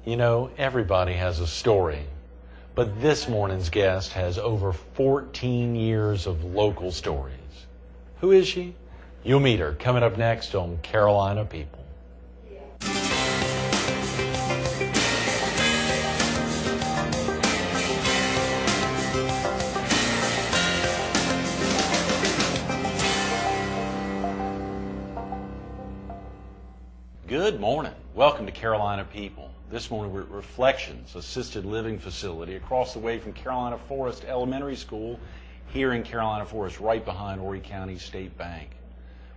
You know, everybody has a story, but this morning's guest has over 14 years of local stories. Who is she? You'll meet her coming up next on Carolina People. Good morning. Welcome to Carolina People. This morning we're at Reflections Assisted Living Facility across the way from Carolina Forest Elementary School here in Carolina Forest, right behind Horry County State Bank.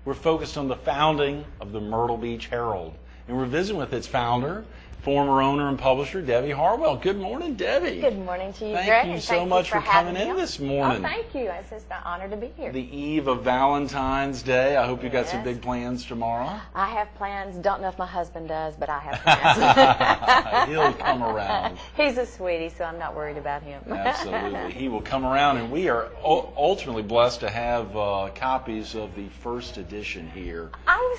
We're focused on the founding of the Myrtle Beach Herald, and we're visiting with its founder, former owner and publisher, Debbie Harwell. Good morning, Debbie. Good morning to you, Greg. Thank you so much for coming in this morning. Oh, thank you. It's just an honor to be here. The eve of Valentine's Day. I hope you've got some big plans tomorrow. I have plans. Don't know if my husband does, but I have plans. He'll come around. He's a sweetie, so I'm not worried about him. Absolutely. He will come around, and we are ultimately blessed to have copies of the first edition here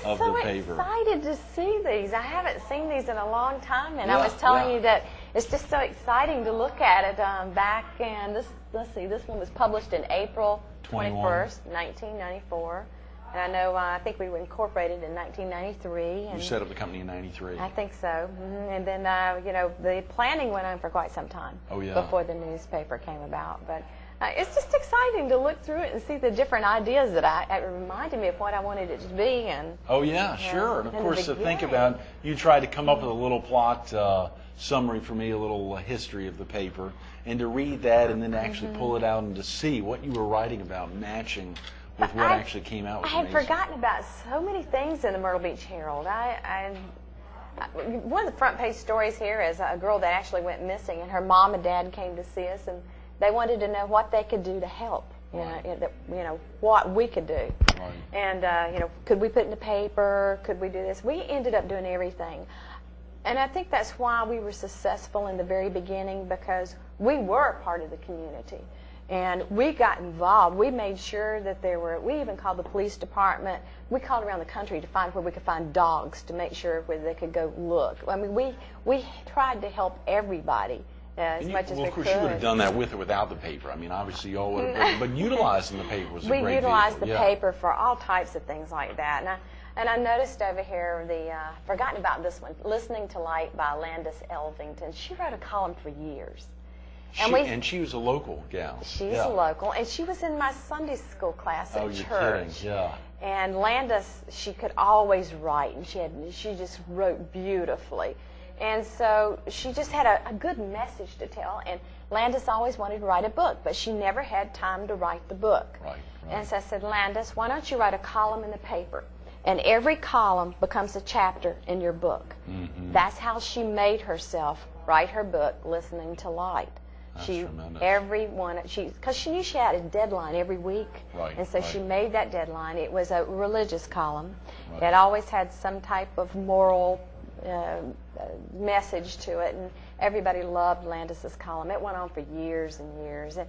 of the paper. I was so excited to see these. I haven't seen these in a long time. And I was telling you that it's just so exciting to look at it back in, let's see, this one was published in April 21st, 1994. And I know, I think we were incorporated in 1993. And you set up the company in 93. I think so. And then, you know, the planning went on for quite some time before the newspaper came about. But it's just exciting to look through it and see the different ideas that it reminded me of what I wanted it to be. And sure. And of course, to think about, you tried to come up with a little plot summary for me, a little history of the paper, and to read that and then actually pull it out and to see what you were writing about matching with what actually came out. I had forgotten about so many things in the Myrtle Beach Herald. One of the front page stories here is a girl that actually went missing, and her mom and dad came to see us, and they wanted to know what they could do to help, you know, what we could do. Right. And, you know, could we put in the paper? Could we do this? We ended up doing everything. And I think that's why we were successful in the very beginning, because we were a part of the community. And we got involved. We made sure that we even called the police department. We called around the country to find where we could find dogs to make sure where they could go look. I mean, we tried to help everybody. As much as we could. Of course, you would have done that with or without the paper. I mean, obviously, you all would have, but utilizing the paper was a great vehicle. We utilized the paper for all types of things like that. And I noticed over here, forgotten about this one, Listening to Light by Landis Elvington. She wrote a column for years. And she was a local gal. She's a local, and she was in my Sunday school class at church. You're kidding, yeah. And Landis, she could always write, and she just wrote beautifully. And so she just had a good message to tell. And Landis always wanted to write a book, but she never had time to write the book. Right. And so I said, Landis, why don't you write a column in the paper? And every column becomes a chapter in your book. Mm-hmm. That's how she made herself write her book, Listening to Light. That's tremendous. Because she knew she had a deadline every week. Right, and so she made that deadline. It was a religious column. Right. It always had some type of moral message to it, and everybody loved Landis's column. It went on for years and years. And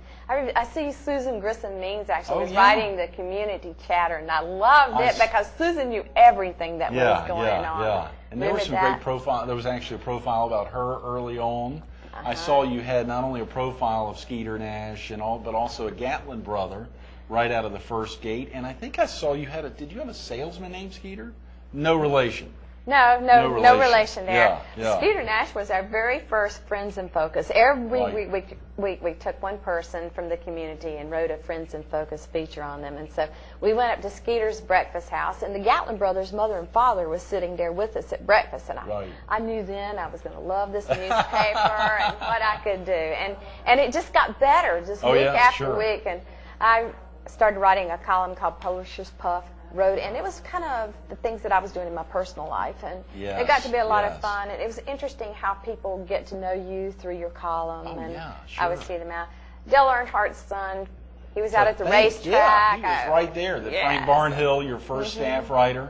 I see Susan Grissom-Means actually was writing the community chatter, and I loved it because Susan knew everything that was going on. Yeah. And there was some great profile. There was actually a profile about her early on. I saw you had not only a profile of Skeeter Nash but also a Gatlin brother right out of the first gate. And I think I saw you had did you have a salesman named Skeeter? No relation. No relation there. Yeah. Skeeter Nash was our very first Friends in Focus. Every week we took one person from the community and wrote a Friends in Focus feature on them. And so we went up to Skeeter's breakfast house, and the Gatlin brothers' mother and father was sitting there with us at breakfast. And I knew then I was going to love this newspaper and what I could do. And it just got better, just week after week. And I started writing a column called Publisher's Puff. And it was kind of the things that I was doing in my personal life, and it got to be a lot of fun. And it was interesting how people get to know you through your column, I would see them out. Dale Earnhardt's son, he was out at the racetrack. Yeah, he was right there. Frank Barnhill, your first staff writer,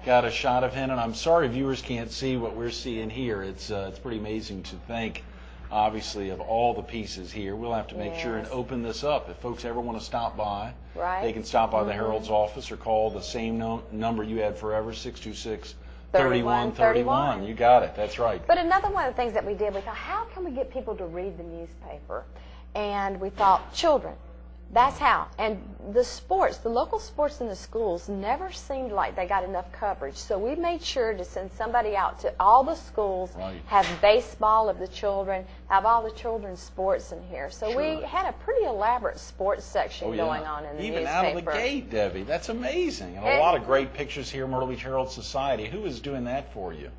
got a shot of him. And I'm sorry viewers can't see what we're seeing here. It's pretty amazing to think, obviously, of all the pieces here. We'll have to make sure and open this up. If folks ever want to stop by, they can stop by the Herald's office or call the same number you had forever, 3131. You got it. That's right. But another one of the things that we did, we thought, how can we get people to read the newspaper? And we thought, children. That's how. And the sports, the local sports in the schools never seemed like they got enough coverage. So we made sure to send somebody out to all the schools, have baseball of the children, have all the children's sports in here. So we had a pretty elaborate sports section going on in the Even newspaper. out of the gate, Debbie. That's amazing. And a lot of great pictures here, Myrtle Beach Herald Society. Who was doing that for you?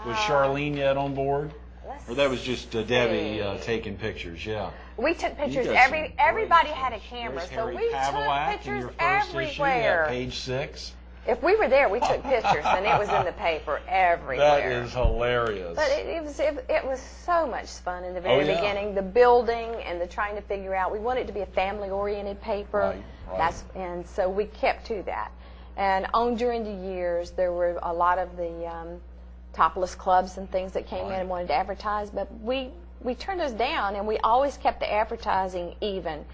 Was Charlene yet on board? Or that was just Debbie taking pictures, We took pictures. Everybody had a camera, so we took pictures everywhere. Page 6. If we were there, we took pictures, and it was in the paper everywhere. That is hilarious. But it was so much fun in the very beginning. The building and the trying to figure out. We wanted it to be a family-oriented paper. And so we kept to that. And during the years, there were a lot of the topless clubs and things that came in and wanted to advertise, but we turned those down, and we always kept the advertising even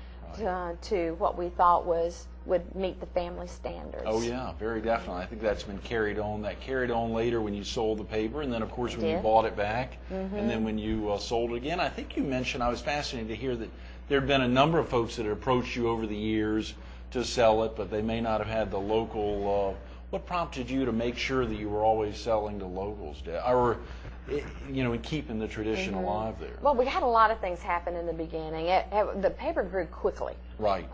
to what we thought would meet the family standards. Oh yeah, very definitely. I think that's been carried on. That carried on later when you sold the paper, and then of course when you bought it back, and then when you sold it again. I think you mentioned, I was fascinated to hear that there had been a number of folks that had approached you over the years to sell it, but they may not have had the local. What prompted you to make sure that you were always selling to locals, or and keeping the tradition alive there? Well, we had a lot of things happen in the beginning. The paper grew quickly. Right.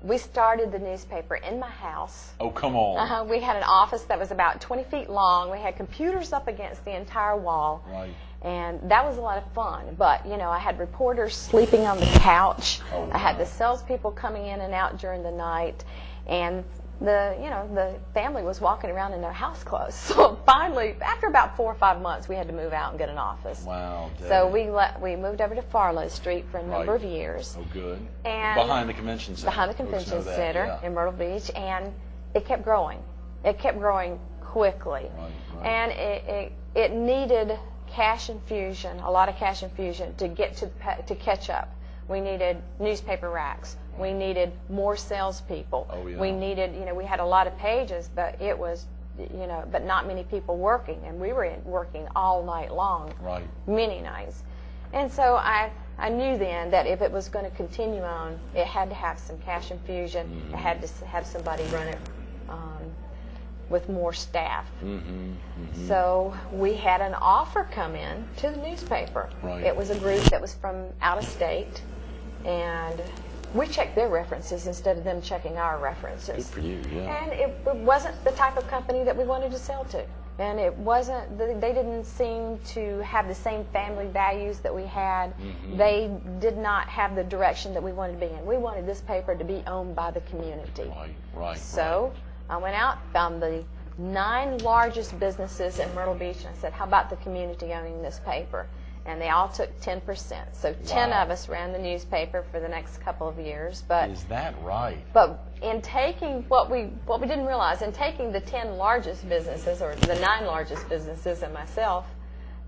We started the newspaper in my house. Oh, come on. We had an office that was about 20 feet long. We had computers up against the entire wall. Right. And that was a lot of fun. But, I had reporters sleeping on the couch. Oh, wow. I had the salespeople coming in and out during the night. And the family was walking around in their house clothes. So finally, after about 4 or 5 months, we had to move out and get an office. Wow. Debbie. So we moved over to Farlow Street for a number of years. Oh, good. And behind the convention center. Behind the convention center in Myrtle Beach, and it kept growing. It kept growing quickly, and it needed cash infusion, a lot of cash infusion to get to catch up. We needed newspaper racks. We needed more salespeople. Oh, yeah. We needed, we had a lot of pages, but it was, but not many people working, and we were working all night long, many nights. And so I knew then that if it was going to continue on, it had to have some cash infusion. It had to have somebody run it with more staff. So we had an offer come in to the newspaper. It was a group that was from out of state, and we checked their references instead of them checking our references. Good for you, yeah. And it wasn't the type of company that we wanted to sell to. And it wasn't, they didn't seem to have the same family values that we had. They did not have the direction that we wanted to be in. We wanted this paper to be owned by the community. So I went out, found the 9 largest businesses in Myrtle Beach, and I said, how about the community owning this paper? And they all took 10%. So 10 of us ran the newspaper for the next couple of years. But is that right? But in taking what we didn't realize, in taking the 10 largest businesses, or the 9 largest businesses and myself,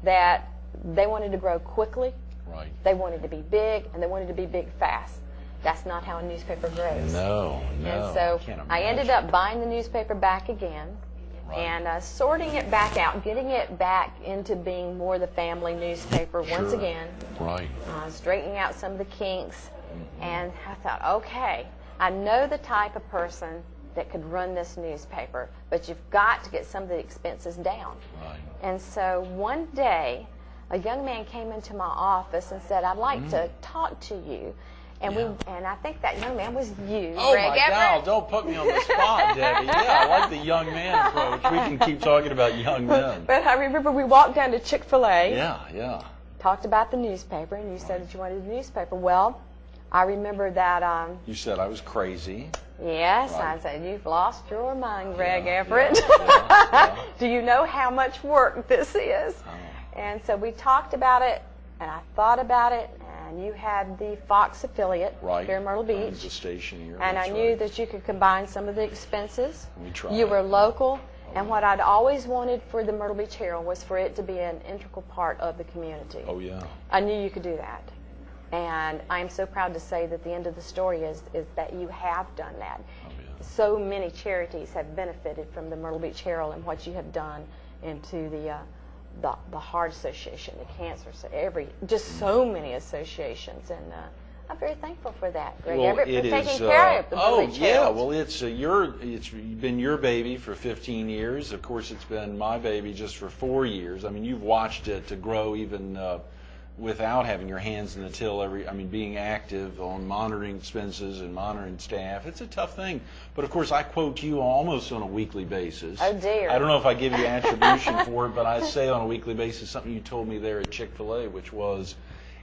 that they wanted to grow quickly. They wanted to be big, and they wanted to be big fast. That's not how a newspaper grows. No. And so I ended up buying the newspaper back again. And sorting it back out, getting it back into being more the family newspaper once again. Straightening out some of the kinks. And I thought, okay, I know the type of person that could run this newspaper, but you've got to get some of the expenses down. And so one day, a young man came into my office and said, I'd like to talk to you. And and I think that young man was you, Oh, Greg my Everett. God, don't put me on the spot, Debbie. I like the young man approach. We can keep talking about young men. But I remember we walked down to Chick-fil-A. Yeah. Talked about the newspaper, and you said that you wanted the newspaper. Well, I remember that... you said I was crazy. Yes, I said, you've lost your mind, Greg Everett. Do you know how much work this is? And so we talked about it, and I thought about it, and you had the Fox affiliate here in Myrtle Beach. The station here. And I knew that you could combine some of the expenses. We tried. You were local, and what I'd always wanted for the Myrtle Beach Herald was for it to be an integral part of the community. Oh, yeah. I knew you could do that. And I'm so proud to say that the end of the story is that you have done that. So many charities have benefited from the Myrtle Beach Herald and what you have done. into the Heart Association, the Cancer, just so many associations, and I'm very thankful for that, Greg. Well, for taking care of the village Herald. Well, it's been your baby for 15 years. Of course, it's been my baby just for 4 years. I mean, you've watched it to grow even without having your hands in the till. Being active on monitoring expenses and monitoring staff. It's a tough thing. But of course, I quote you almost on a weekly basis. Oh dear. I don't know if I give you attribution for it, but I say on a weekly basis something you told me there at Chick-fil-A, which was,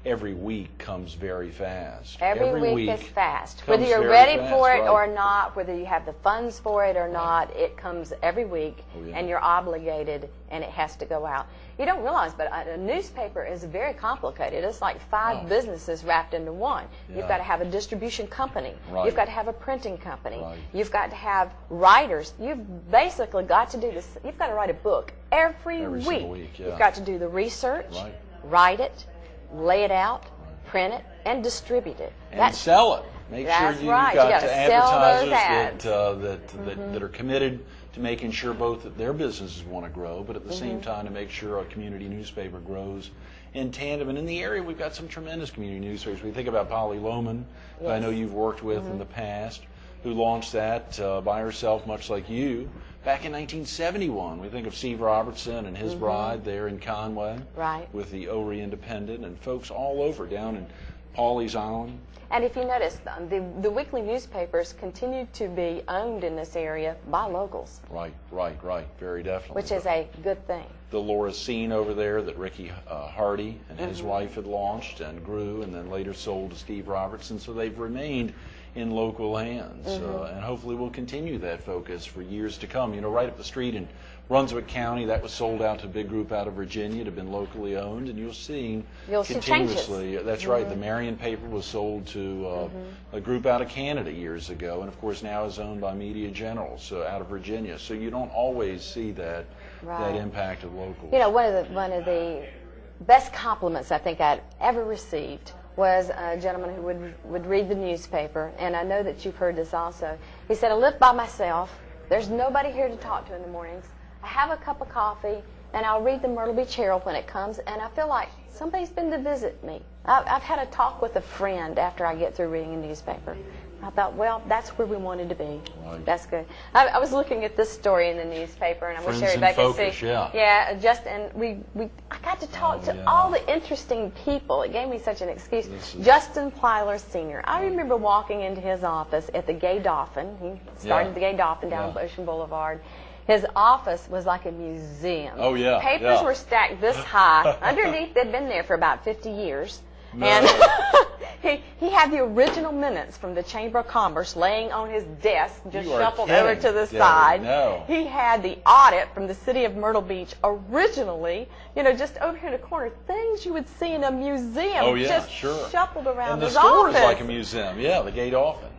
every week comes very fast. Every week is fast. Whether you're ready for it or not, whether you have the funds for it or not, it comes every week, and you're obligated, and it has to go out. You don't realize, but a newspaper is very complicated. It's like 5 businesses wrapped into one. You've got to have a distribution company. You've got to have a printing company. You've got to have writers. You've basically got to do this. You've got to write a book every week. You've got to do the research, write it, lay it out, print it, and distribute it. And sell it. Make sure you've got to advertisers that are committed to making sure both that their businesses want to grow, but at the same time to make sure our community newspaper grows in tandem. And in the area, we've got some tremendous community newspapers. We think about Polly Lohman, who I know you've worked with in the past, who launched that by herself, much like you, back in 1971. We think of Steve Robertson and his bride there in Conway, with the Owry Independent, and folks all over down in Pawleys Island. And if you notice, the weekly newspapers continue to be owned in this area by locals. Right. Very definitely. Which is a good thing. The Laura Scene over there that Ricky Hardy and his wife had launched and grew and then later sold to Steve Robertson. So they've remained in local hands. And hopefully we'll continue that focus for years to come. You know, right up the street in Brunswick County, that was sold out to a big group out of Virginia. It had been locally owned, and you'll see continuously. That's right. The Marion paper was sold to a group out of Canada years ago, and of course now is owned by Media General, so out of Virginia. So you don't always see that impact of locals. You know, one of the best compliments I think I'd ever received was a gentleman who would read the newspaper, and I know that you've heard this also. He said, "I live by myself. There's nobody here to talk to in the mornings. I have a cup of coffee, and I'll read the Myrtle Beach Herald when it comes, and I feel like somebody's been to visit me. I've had a talk with a friend after I get through reading a newspaper." I thought, well, that's where we wanted to be. That's good. I was looking at this story in the newspaper, and I wish everybody could see. I got to talk to all the interesting people. It gave me such an excuse. Justin Plyler Sr. I remember walking into his office at the Gay Dolphin. He started the Gay Dolphin down on Ocean Boulevard. His office was like a museum. Papers were stacked this high. Underneath, they'd been there for about 50 years. And he had the original minutes from the Chamber of Commerce laying on his desk, just shuffled over to the side. He had the audit from the city of Myrtle Beach originally, you know, just over here in the corner. Things you would see in a museum, just shuffled around his office. And the store is like a museum, the Gay Dolphin,